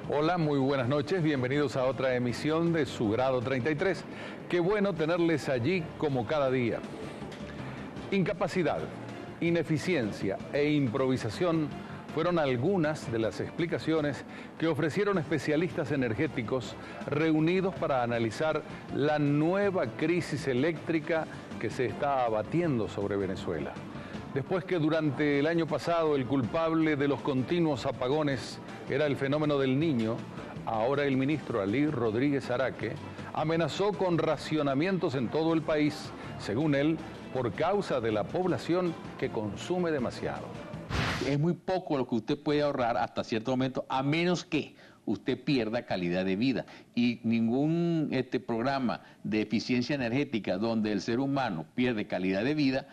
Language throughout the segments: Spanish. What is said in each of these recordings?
Hola, muy buenas noches, bienvenidos a otra emisión de Su Grado 33. Qué bueno tenerles allí como cada día. Incapacidad, ineficiencia e improvisación fueron algunas de las explicaciones que ofrecieron especialistas energéticos reunidos para analizar la nueva crisis eléctrica que se está abatiendo sobre Venezuela. Después que durante el año pasado el culpable de los continuos apagones era el fenómeno del Niño, ahora el ministro Alí Rodríguez Araque amenazó con racionamientos en todo el país, según él, por causa de la población que consume demasiado. Es muy poco lo que usted puede ahorrar hasta cierto momento, a menos que usted pierda calidad de vida. Y ningún programa de eficiencia energética donde el ser humano pierde calidad de vida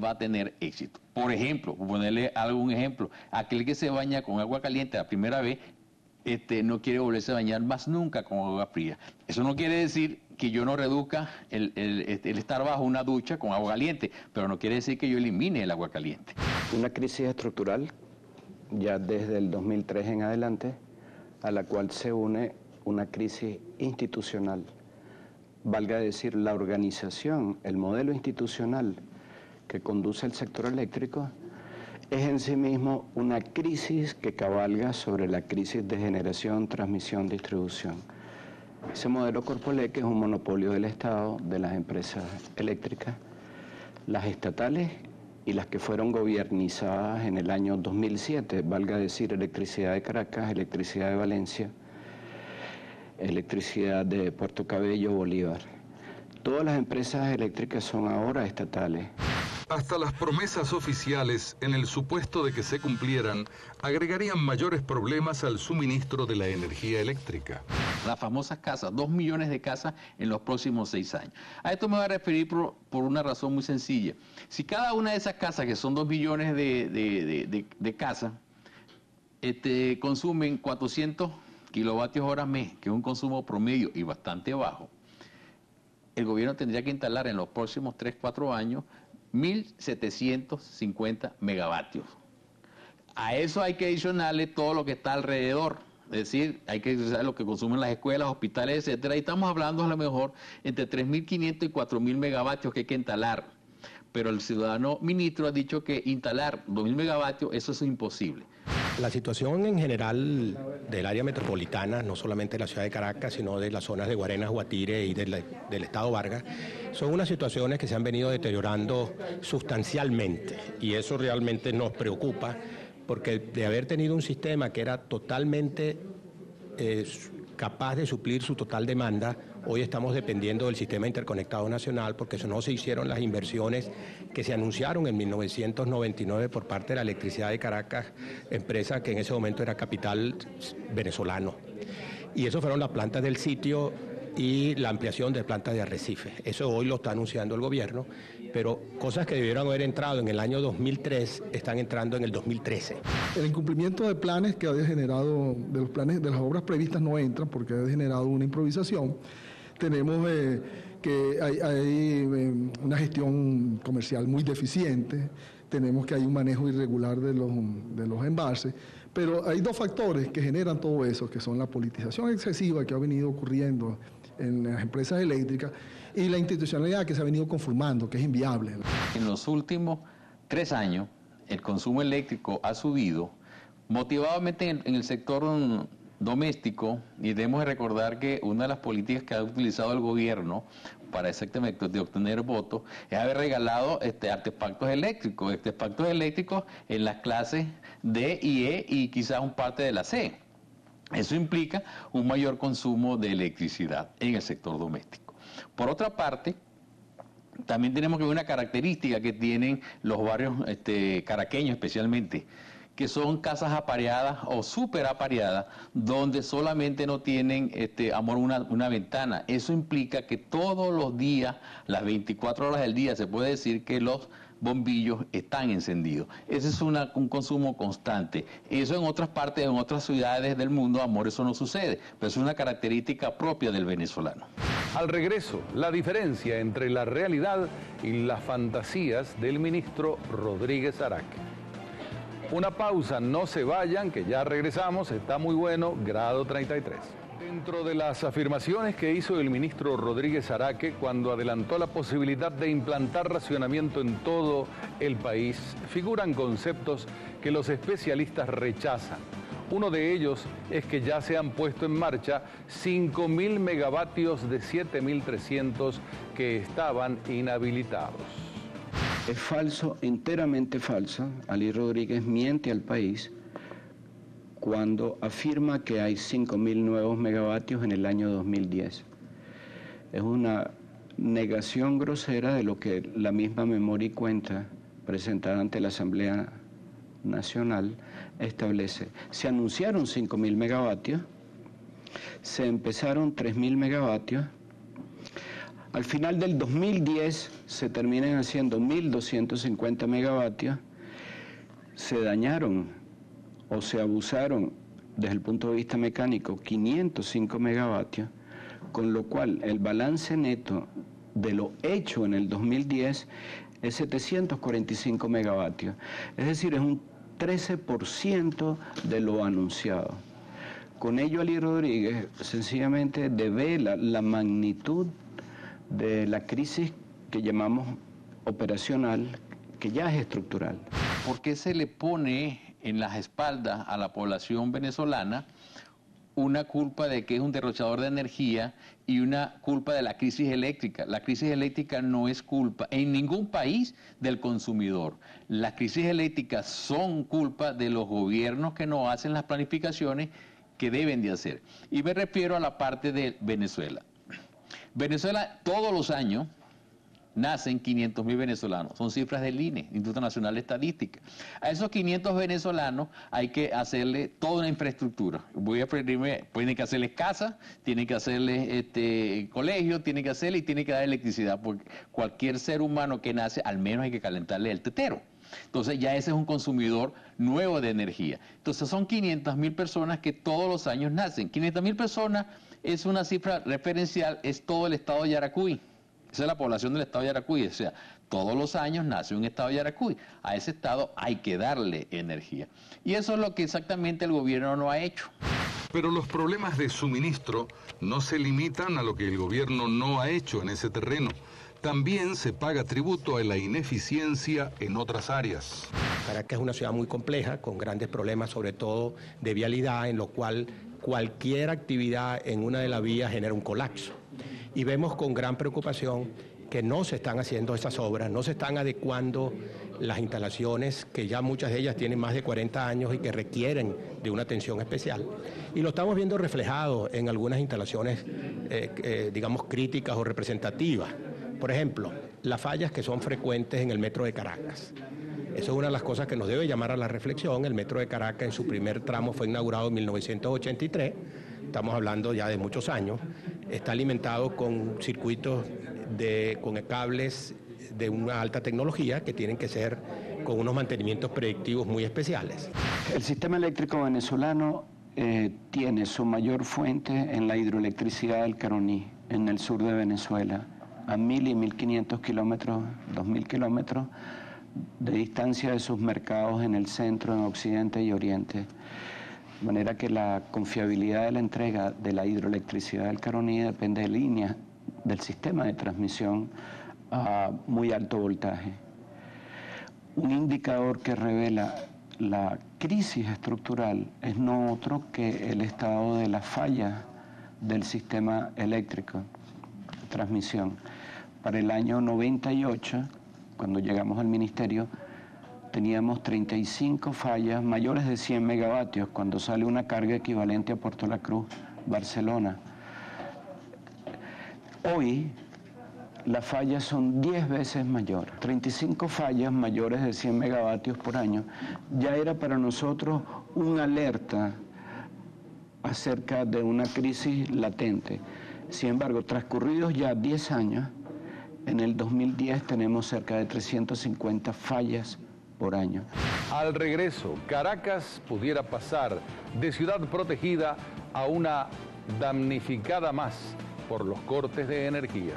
va a tener éxito. Por ejemplo, ponerle algún ejemplo, aquel que se baña con agua caliente la primera vez, no quiere volverse a bañar más nunca con agua fría. Eso no quiere decir que yo no reduzca el estar bajo una ducha con agua caliente, pero no quiere decir que yo elimine el agua caliente. Una crisis estructural, ya desde el 2003 en adelante, a la cual se une una crisis institucional. Valga decir, la organización, el modelo institucional que conduce el sector eléctrico es en sí mismo una crisis que cabalga sobre la crisis de generación, transmisión, distribución. Ese modelo Corpoelec es un monopolio del Estado, de las empresas eléctricas, las estatales y las que fueron gobernizadas en el año 2007, valga decir, Electricidad de Caracas, Electricidad de Valencia, Electricidad de Puerto Cabello, Bolívar. Todas las empresas eléctricas son ahora estatales. Hasta las promesas oficiales, en el supuesto de que se cumplieran, agregarían mayores problemas al suministro de la energía eléctrica. Las famosas casas, 2 millones de casas en los próximos 6 años. A esto me voy a referir por una razón muy sencilla. Si cada una de esas casas, que son 2 millones de casas, consumen 400 kilovatios hora mes, que es un consumo promedio y bastante bajo, el gobierno tendría que instalar en los próximos 3-4 años 1.750 megavatios. A eso hay que adicionarle todo lo que está alrededor. Es decir, hay que adicionar lo que consumen las escuelas, hospitales, etcétera. Y estamos hablando a lo mejor entre 3.500 y 4.000 megavatios que hay que instalar. Pero el ciudadano ministro ha dicho que instalar 2.000 megavatios, eso es imposible. La situación en general del área metropolitana, no solamente de la ciudad de Caracas, sino de las zonas de Guarenas, Guatire y del estado Vargas, son unas situaciones que se han venido deteriorando sustancialmente y eso realmente nos preocupa porque de haber tenido un sistema que era totalmente capaz de suplir su total demanda, hoy estamos dependiendo del sistema interconectado nacional porque no se hicieron las inversiones que se anunciaron en 1999 por parte de la Electricidad de Caracas, empresa que en ese momento era capital venezolano. Y eso fueron las plantas del sitio y la ampliación de plantas de Arrecife. Eso hoy lo está anunciando el gobierno, pero cosas que debieron haber entrado en el año 2003 están entrando en el 2013. El incumplimiento de planes que había generado, de los planes de las obras previstas no entran porque ha generado una improvisación. Tenemos que hay una gestión comercial muy deficiente, tenemos que hay un manejo irregular de los embalses, pero hay dos factores que generan todo eso, que son la politización excesiva que ha venido ocurriendo en las empresas eléctricas y la institucionalidad que se ha venido conformando, que es inviable. En los últimos 3 años, el consumo eléctrico ha subido, motivadamente en el sector doméstico, y debemos recordar que una de las políticas que ha utilizado el gobierno para exactamente de obtener votos es haber regalado artefactos eléctricos en las clases D y E y quizás un parte de la C. Eso implica un mayor consumo de electricidad en el sector doméstico. Por otra parte, también tenemos que ver una característica que tienen los barrios caraqueños especialmente, que son casas apareadas o súper apareadas, donde solamente no tienen una ventana. Eso implica que todos los días, las 24 horas del día, se puede decir que los bombillos están encendidos. Ese es un consumo constante. Eso en otras partes, en otras ciudades del mundo, amor, eso no sucede, pero es una característica propia del venezolano. Al regreso, la diferencia entre la realidad y las fantasías del ministro Rodríguez Araque. Una pausa, no se vayan, que ya regresamos, está muy bueno, grado 33. Dentro de las afirmaciones que hizo el ministro Rodríguez Araque cuando adelantó la posibilidad de implantar racionamiento en todo el país, figuran conceptos que los especialistas rechazan. Uno de ellos es que ya se han puesto en marcha 5.000 megavatios de 7.300 que estaban inhabilitados. Es falso, enteramente falso. Ali Rodríguez miente al país cuando afirma que hay 5.000 nuevos megavatios en el año 2010. Es una negación grosera de lo que la misma memoria y cuenta presentada ante la Asamblea Nacional establece. Se anunciaron 5.000 megavatios, se empezaron 3.000 megavatios, al final del 2010 se terminan haciendo 1.250 megavatios, se dañaron o se abusaron desde el punto de vista mecánico 505 megavatios, con lo cual el balance neto de lo hecho en el 2010 es 745 megavatios, es decir, es un 13% de lo anunciado. Con ello, Ali Rodríguez sencillamente devela la magnitud de la crisis que llamamos operacional, que ya es estructural. ¿Por qué se le pone en las espaldas a la población venezolana una culpa de que es un derrochador de energía y una culpa de la crisis eléctrica? La crisis eléctrica no es culpa en ningún país del consumidor. Las crisis eléctricas son culpa de los gobiernos que no hacen las planificaciones que deben de hacer. Y me refiero a la parte de Venezuela. Venezuela todos los años nacen 500.000 venezolanos, son cifras del INE, Instituto Nacional de Estadística. A esos 500 venezolanos hay que hacerle toda una infraestructura. Tienen que hacerles casa, tienen que hacerles colegio, tienen que dar electricidad, porque cualquier ser humano que nace, al menos hay que calentarle el tetero. Entonces ya ese es un consumidor nuevo de energía. Entonces son 500.000 personas que todos los años nacen. 500.000 personas es una cifra referencial, es todo el estado de Yaracuy. Esa es la población del estado de Yaracuy, o sea, todos los años nace un estado de Yaracuy. A ese estado hay que darle energía. Y eso es lo que exactamente el gobierno no ha hecho. Pero los problemas de suministro no se limitan a lo que el gobierno no ha hecho en ese terreno. También se paga tributo a la ineficiencia en otras áreas. Caracas es una ciudad muy compleja, con grandes problemas, sobre todo de vialidad, en lo cual cualquier actividad en una de las vías genera un colapso. Y vemos con gran preocupación que no se están haciendo estas obras, no se están adecuando las instalaciones, que ya muchas de ellas tienen más de 40 años y que requieren de una atención especial. Y lo estamos viendo reflejado en algunas instalaciones, digamos, críticas o representativas. Por ejemplo, las fallas que son frecuentes en el metro de Caracas. Eso es una de las cosas que nos debe llamar a la reflexión. El metro de Caracas en su primer tramo fue inaugurado en 1983, estamos hablando ya de muchos años. Está alimentado con circuitos con cables de una alta tecnología que tienen que ser con unos mantenimientos predictivos muy especiales. El sistema eléctrico venezolano tiene su mayor fuente en la hidroelectricidad del Caroní, en el sur de Venezuela, a 1.000 y 1.500 kilómetros, 2.000 kilómetros de distancia de sus mercados en el centro, en Occidente y Oriente. De manera que la confiabilidad de la entrega de la hidroelectricidad del Caroní depende de líneas del sistema de transmisión a muy alto voltaje. Un indicador que revela la crisis estructural es no otro que el estado de la falla del sistema eléctrico de transmisión. Para el año 98, cuando llegamos al ministerio, teníamos 35 fallas mayores de 100 megavatios cuando sale una carga equivalente a Puerto La Cruz, Barcelona. Hoy las fallas son 10 veces mayores. 35 fallas mayores de 100 megavatios por año ya era para nosotros una alerta acerca de una crisis latente. Sin embargo, transcurridos ya 10 años, en el 2010 tenemos cerca de 350 fallas por año. Al regreso, Caracas pudiera pasar de ciudad protegida a una damnificada más por los cortes de energía.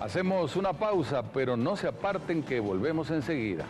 Hacemos una pausa, pero no se aparten que volvemos enseguida.